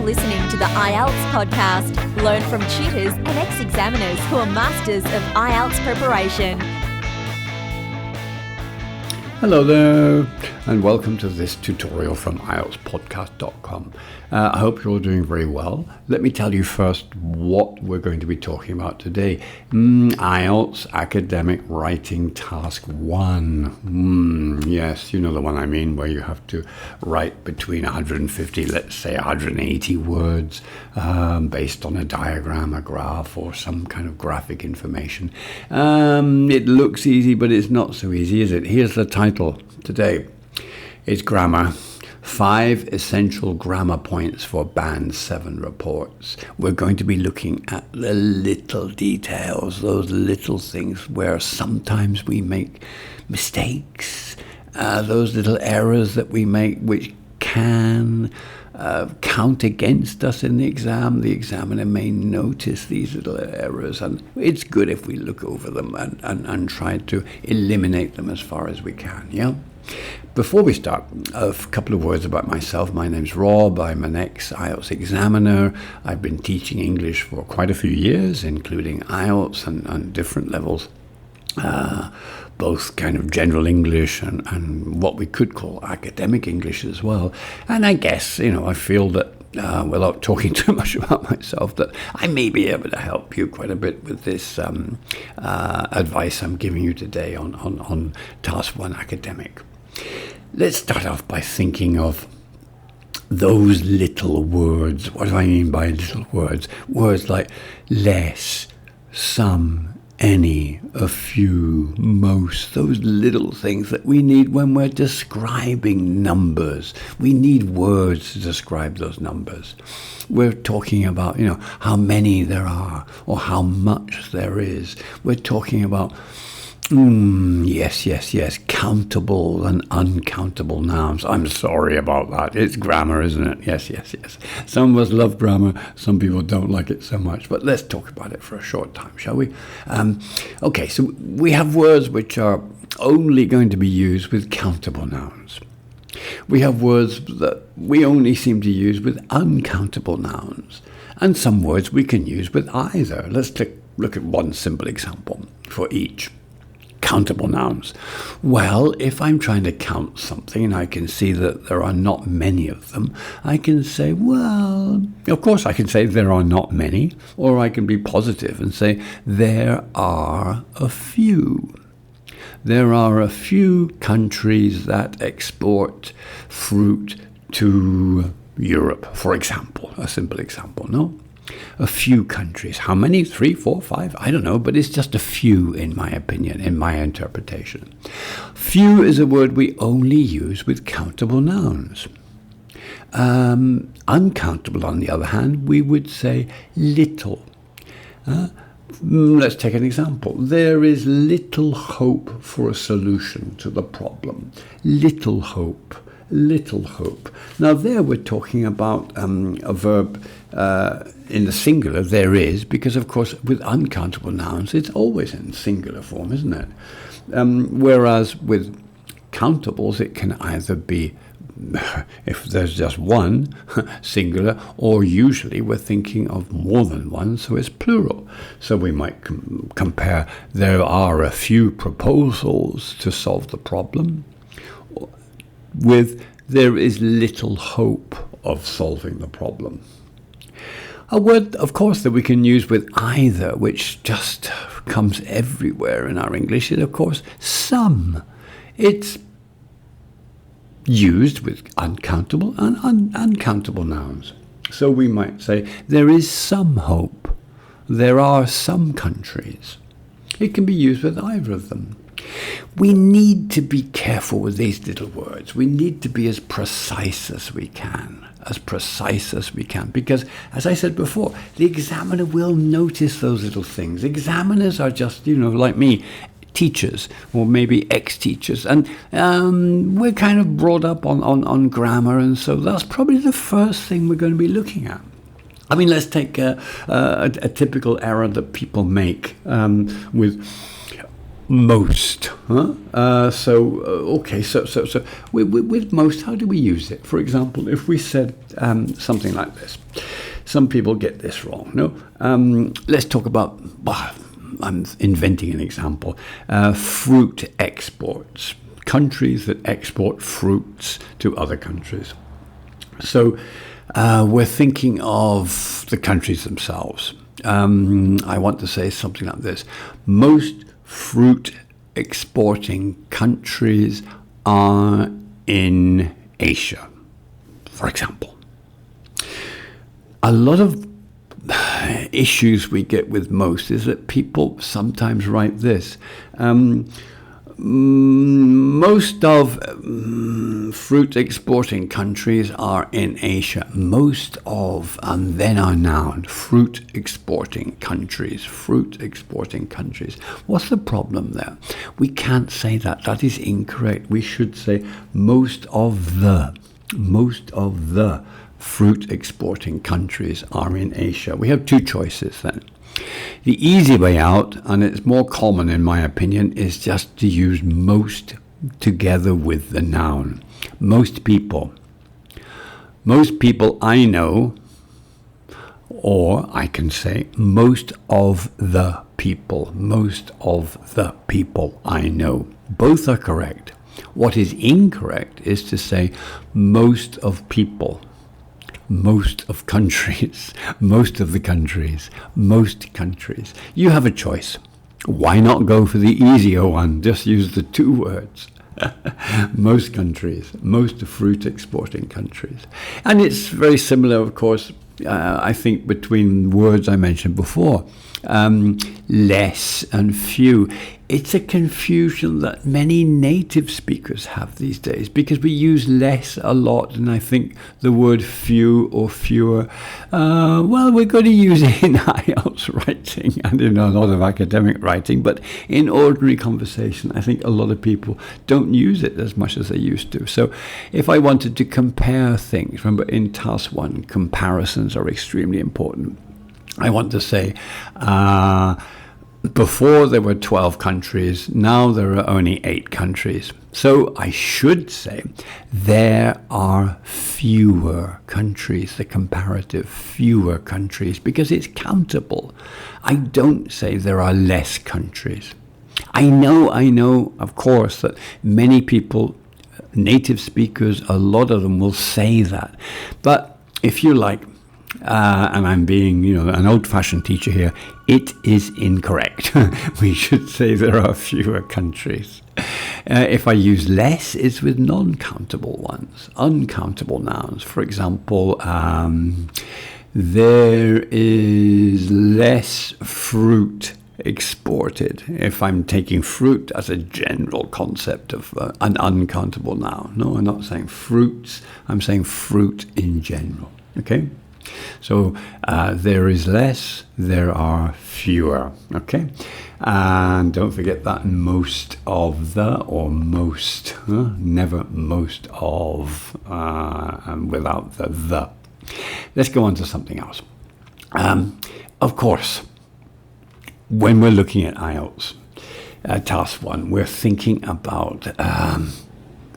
listening to the IELTS podcast. Learn from tutors and ex-examiners who are masters of IELTS preparation. Hello there, and welcome to this tutorial from IELTSPodcast.com. I hope you're all doing very well. Let me tell you first what we're going to be talking about today. IELTS Academic Writing Task 1. Yes, you know the one I mean, where you have to write between 150, let's say 180 words based on a diagram, a graph, or some kind of graphic information. It looks easy, but it's not so easy, is it? Here's the title today. It's Grammar. 5 essential grammar points for Band 7 reports. We're going to be looking at the little details, those little things where sometimes we make mistakes, those little errors that we make which can count against us in the exam. The examiner may notice these little errors, and it's good if we look over them and try to eliminate them as far as we can, yeah? Before we start, a couple of words about myself. My name's Rob. I'm an ex-IELTS examiner. I've been teaching English for quite a few years, including IELTS and different levels, both kind of general English and what we could call academic English as well. And I guess, I feel that, without talking too much about myself, that I may be able to help you quite a bit with this advice I'm giving you today on Task 1 Academic. Let's start off by thinking of those little words. What do I mean by little words? Words like less, some, any, a few, most. Those little things that we need when we're describing numbers. We need words to describe those numbers. We're talking about, how many there are or how much there is. We're talking about yes, countable and uncountable nouns. I'm sorry about that. It's grammar, isn't it? Yes. Some of us love grammar. Some people don't like it so much. But let's talk about it for a short time, shall we? Okay, so we have words which are only going to be used with countable nouns. We have words that we only seem to use with uncountable nouns. And some words we can use with either. Let's look at one simple example for each. Countable nouns. Well, if I'm trying to count something and I can see that there are not many of them, I can say, well, of course I can say there are not many, or I can be positive and say there are a few. There are a few countries that export fruit to Europe, for example. A simple example, no? A few countries. How many? 3, 4, 5? I don't know, but it's just a few in my opinion, in my interpretation. Few is a word we only use with countable nouns. Uncountable, on the other hand, we would say little. Let's take an example. There is little hope for a solution to the problem. Little hope. Little hope. Now there we're talking about a verb in the singular, there is, because of course with uncountable nouns it's always in singular form, isn't it? Whereas with countables it can either be, if there's just one, singular, or usually we're thinking of more than one, so it's plural. So we might compare, there are a few proposals to solve the problem, with there is little hope of solving the problem. A word, of course, that we can use with either, which just comes everywhere in our English, is, of course, some. It's used with uncountable and uncountable nouns. So we might say, there is some hope. There are some countries. It can be used with either of them. We need to be careful with these little words. We need to be as precise as we can, because, as I said before, the examiner will notice those little things. Examiners are just, like me, teachers, or maybe ex-teachers, and we're kind of brought up on grammar, and so that's probably the first thing we're going to be looking at. I mean, let's take a typical error that people make with most. Okay. So with most, how do we use it? For example, if we said something like this, some people get this wrong. No, let's talk about. I'm inventing an example. Fruit exports. Countries that export fruits to other countries. So we're thinking of the countries themselves. I want to say something like this. Most fruit exporting countries are in Asia, for example. A lot of issues we get with most is that people sometimes write this. Most of fruit exporting countries are in Asia. Most of, and then a noun, fruit exporting countries. Fruit exporting countries. What's the problem there? We can't say that. That is incorrect. We should say most of the fruit exporting countries are in Asia. We have two choices then. The easy way out, and it's more common in my opinion, is just to use most together with the noun. Most people I know, or I can say most of the people I know. Both are correct. What is incorrect is to say most of people. Most of countries, most of the countries, most countries. You have a choice. Why not go for the easier one? Just use the two words. Most countries, most fruit exporting countries. And it's very similar, of course, I think, between words I mentioned before. Less and few. It's a confusion that many native speakers have these days because we use less a lot, and I think the word few or fewer, we're going to use it in IELTS writing and in a lot of academic writing, but in ordinary conversation, I think a lot of people don't use it as much as they used to. So if I wanted to compare things, remember in Task 1, comparisons are extremely important. I want to say, before there were 12 countries, now there are only 8 countries. So I should say there are fewer countries, the comparative fewer countries, because it's countable. I don't say there are less countries. I know, of course, that many people, native speakers, a lot of them will say that. But if you like, and I'm being, an old-fashioned teacher here, it is incorrect. We should say there are fewer countries. If I use less, it's with non-countable ones, uncountable nouns. For example, there is less fruit exported. If I'm taking fruit as a general concept of an uncountable noun. No, I'm not saying fruits. I'm saying fruit in general. Okay? So there is less, there are fewer, okay? And don't forget that most of the or most, never most of, without the. Let's go on to something else. Of course, when we're looking at IELTS, Task 1, we're thinking about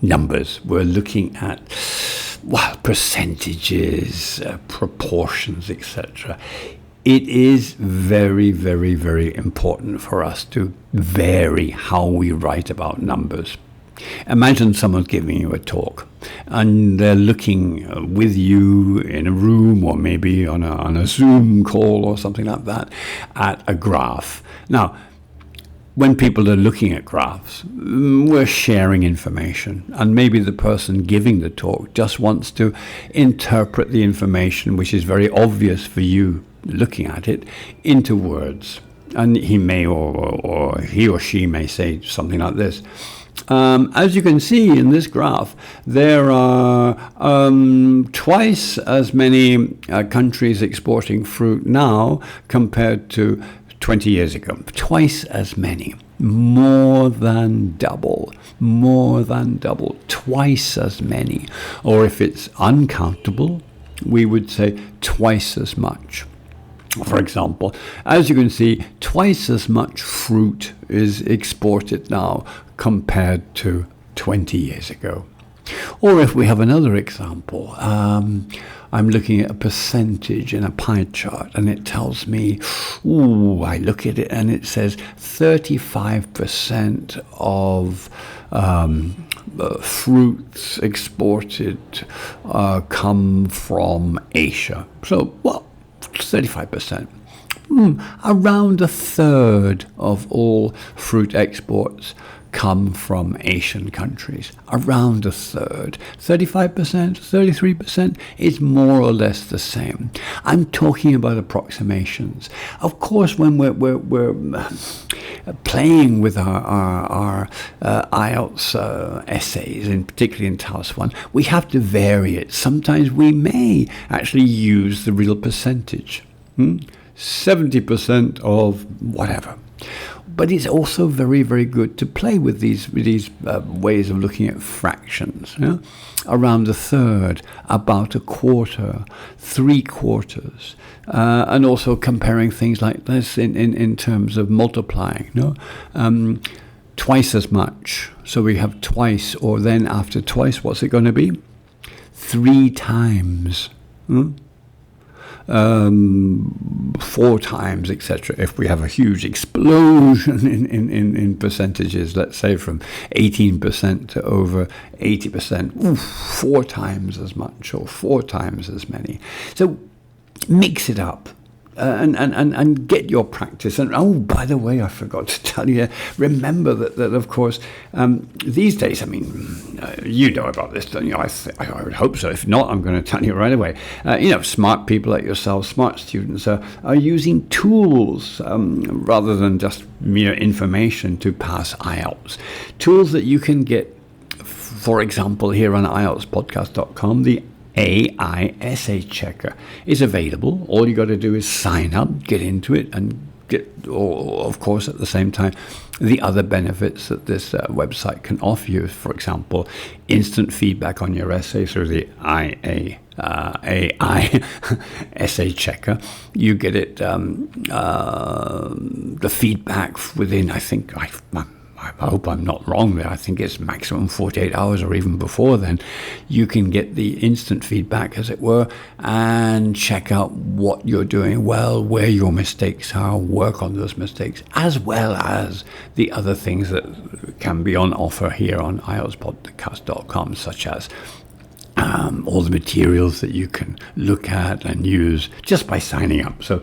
numbers. We're looking at percentages, proportions, etc. It is very, very, very important for us to vary how we write about numbers. Imagine someone's giving you a talk and they're looking with you in a room or maybe on a Zoom call or something like that at a graph. Now, when people are looking at graphs, we're sharing information, and maybe the person giving the talk just wants to interpret the information, which is very obvious for you looking at it, into words. And he may or he or she may say something like this. As you can see in this graph, there are twice as many countries exporting fruit now compared to 20 years ago. Twice as many. More than double, twice as many. Or if it's uncountable, we would say twice as much. For example, as you can see, twice as much fruit is exported now compared to 20 years ago. Or if we have another example, I'm looking at a percentage in a pie chart, and it tells me, I look at it and it says 35% of fruits exported come from Asia. So, 35%. Around a third of all fruit exports come from Asian countries. Around a third. 35%, 33% is more or less the same. I'm talking about approximations. Of course, when we're playing with our IELTS essays, particularly in Task 1, we have to vary it. Sometimes we may actually use the real percentage. 70% of whatever. But it's also very, very good to play with these ways of looking at fractions. Around a third, about a quarter, 3/4, and also comparing things like this in terms of multiplying. Twice as much. So we have twice, or then after twice, what's it going to be? 3 times. 4 times, etc. If we have a huge explosion in percentages, let's say from 18% to over 80%, 4 times as much or 4 times as many. So mix it up. And get your practice. And by the way, I forgot to tell you, remember that of course, these days, you know about this, don't you? I would hope so. If not, I'm going to tell you right away. Smart people like yourself, smart students are using tools rather than just mere information to pass IELTS. Tools that you can get, for example, here on IELTSPodcast.com, the AI essay checker is available. All you got to do is sign up, get into it, and of course, at the same time, the other benefits that this website can offer you. For example, instant feedback on your essay through the AI essay checker. You get it, the feedback within, I hope I'm not wrong there. I think it's maximum 48 hours or even before then. You can get the instant feedback, as it were, and check out what you're doing well, where your mistakes are, work on those mistakes, as well as the other things that can be on offer here on IELTSPodcast.com, such as all the materials that you can look at and use just by signing up. So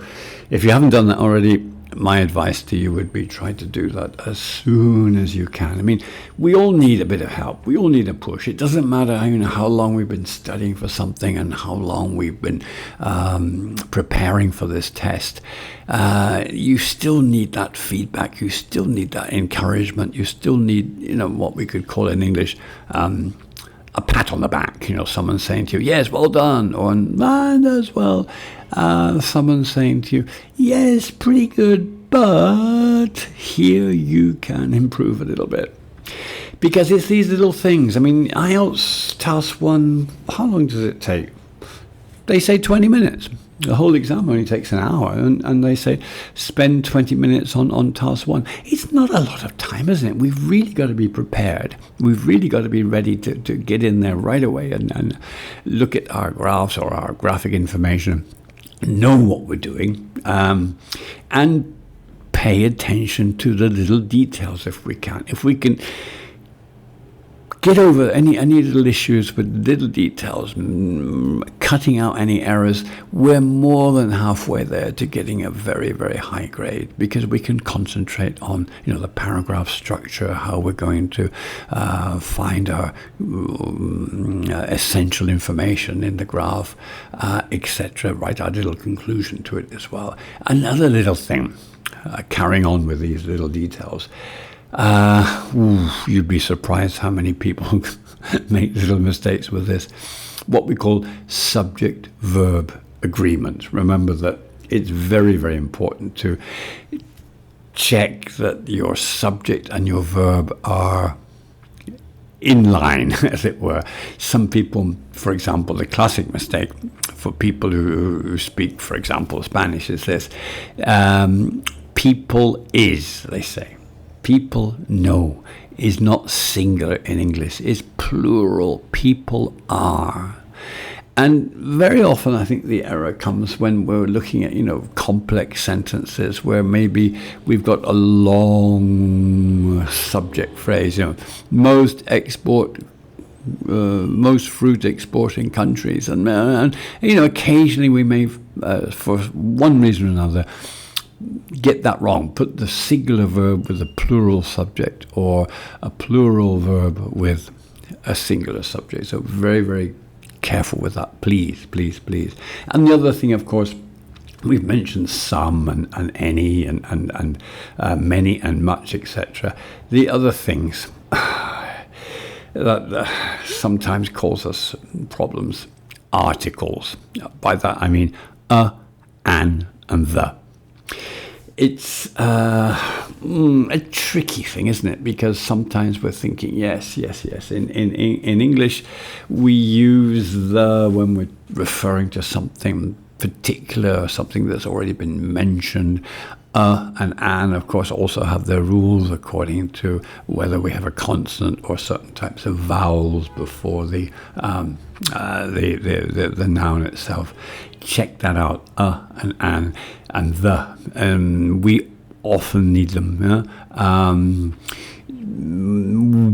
if you haven't done that already, my advice to you would be try to do that as soon as you can. We all need a bit of help. We all need a push. It doesn't matter how long we've been studying for something and how long we've been preparing for this test. You still need that feedback. You still need that encouragement. You still need, what we could call in English, a pat on the back. Someone saying to you, yes, well done, or not as well. Someone saying to you, yes, pretty good, but here you can improve a little bit. Because it's these little things. IELTS Task 1, how long does it take? They say 20 minutes. The whole exam only takes an hour, and they say spend 20 minutes on Task 1. It's not a lot of time, isn't it? We've really got to be prepared. We've really got to be ready to get in there right away and look at our graphs or our graphic information, know what we're doing, and pay attention to the little details if we can. If we can get over any little issues with little details, cutting out any errors, we're more than halfway there to getting a very, very high grade, because we can concentrate on the paragraph structure, how we're going to find our essential information in the graph, etc. Write our little conclusion to it as well. Another little thing, carrying on with these little details, you'd be surprised how many people make little mistakes with this. What we call subject-verb agreement. Remember that it's very, very important to check that your subject and your verb are in line, as it were. Some people, for example, the classic mistake for people who speak, for example, Spanish is this. People is, they say. People, no, is not singular in English. It's plural. People are. And very often, I think the error comes when we're looking at, complex sentences where maybe we've got a long subject phrase. Most fruit exporting countries, and occasionally we may, for one reason or another, get that wrong. Put the singular verb with a plural subject, or a plural verb with a singular subject. So very, very careful with that, please. And the other thing, of course, we've mentioned some and any and many and much, etc. The other things that sometimes cause us problems, articles. By that I mean an, and the. It's a tricky thing, isn't it? Because sometimes we're thinking, yes. In English, we use the when we're referring to something particular, something that's already been mentioned. And an, of course, also have their rules according to whether we have a consonant or certain types of vowels before the noun itself. Check that out. And an and the. We often need them.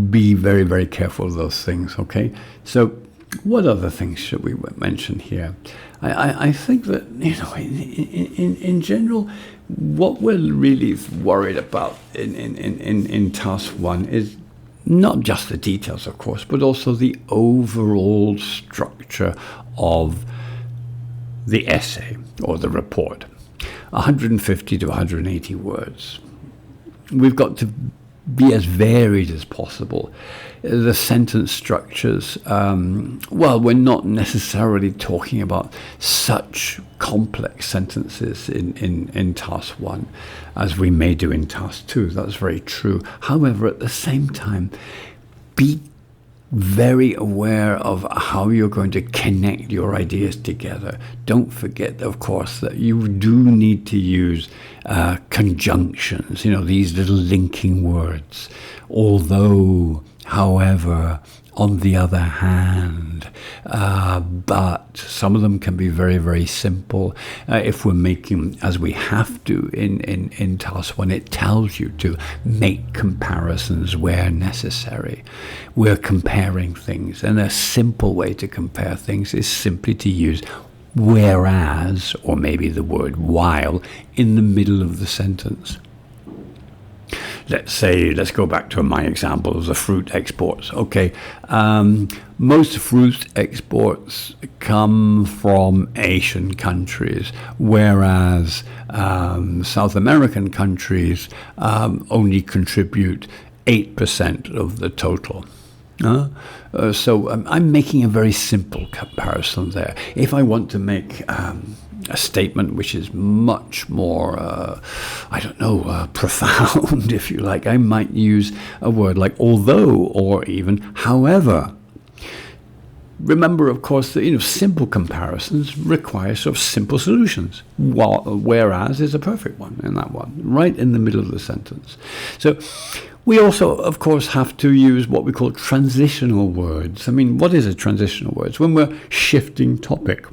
Be very, very careful of those things. Okay. So, what other things should we mention here? I think that in general, what we're really worried about in task 1 is not just the details, of course, but also the overall structure of the essay or the report. 150 to 180 words. We've got to be as varied as possible. The sentence structures, we're not necessarily talking about such complex sentences in task 1 as we may do in task 2. That's very true. However, at the same time, be very aware of how you're going to connect your ideas together. Don't forget, of course, that you do need to use conjunctions, these little linking words. Although, however, on the other hand, but some of them can be very, very simple. If we're making, as we have to in task 1, it tells you to make comparisons where necessary. We're comparing things, and a simple way to compare things is simply to use whereas, or maybe the word while, in the middle of the sentence. Let's go back to my example of the fruit exports. Okay, most fruit exports come from Asian countries, whereas South American countries only contribute 8% of the total. So I'm making a very simple comparison there. If I want to make a statement which is much more, profound, if you like, I might use a word like although, or even however. Remember, of course, that simple comparisons require sort of simple solutions. Whereas is a perfect one in that one, right in the middle of the sentence. So we also, of course, have to use what we call transitional words. I mean, what is a transitional word? It's when we're shifting topic.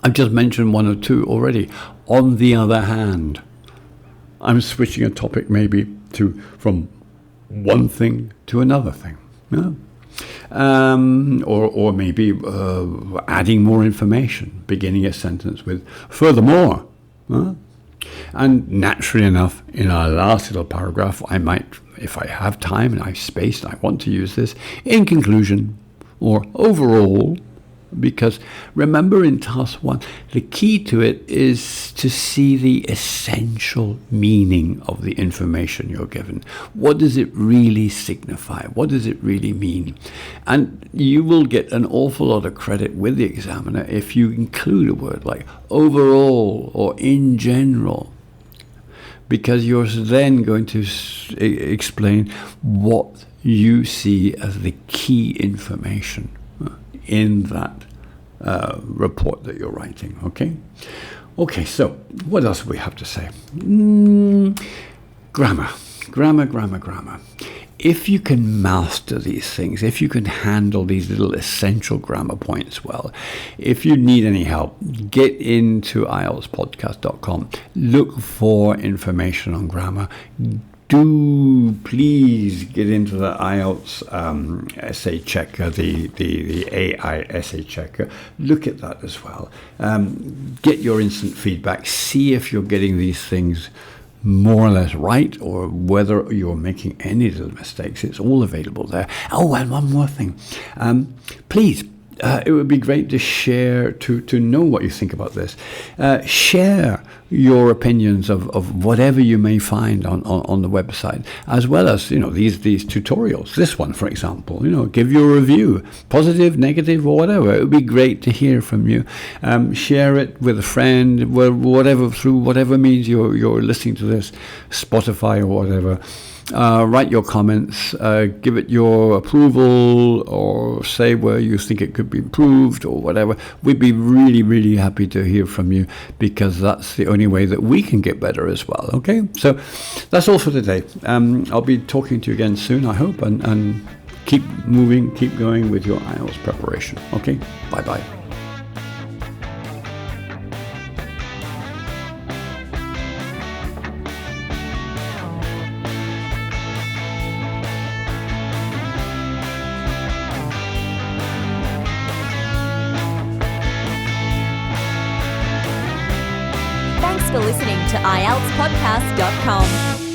I've just mentioned one or two already. On the other hand, I'm switching a topic maybe from one thing to another thing. Yeah. Or maybe adding more information, beginning a sentence with furthermore. And naturally enough, in our last little paragraph, I might, if I have time and I have space and I want to use this, in conclusion or overall, because remember in task 1, the key to it is to see the essential meaning of the information you're given. What does it really signify? What does it really mean? And you will get an awful lot of credit with the examiner if you include a word like overall or in general, because you're then going to explain what you see as the key information in that report that you're writing, okay? Okay, so what else do we have to say? Grammar. If you can master these things, if you can handle these little essential grammar points well, if you need any help, get into IELTSPodcast.com. Look for information on grammar. Do please get into the IELTS essay checker, the AI essay checker. Look at that as well. Get your instant feedback. See if you're getting these things more or less right, or whether you're making any little mistakes. It's all available there. Oh, and one more thing. Please, it would be great to share, to know what you think about this. Share your opinions of whatever you may find on the website, as well as, these tutorials. This one, for example, give your review, positive, negative, or whatever. It would be great to hear from you. Share it with a friend, whatever, through whatever means you're listening to this, Spotify or whatever. Write your comments, give it your approval, or say where you think it could be improved or whatever. We'd be really, really happy to hear from you, because that's the only way that we can get better as well. Okay, so that's all for today. I'll be talking to you again soon, I hope, and keep moving, keep going with your IELTS preparation. Okay, bye-bye. Thanks for listening to IELTSPodcast.com.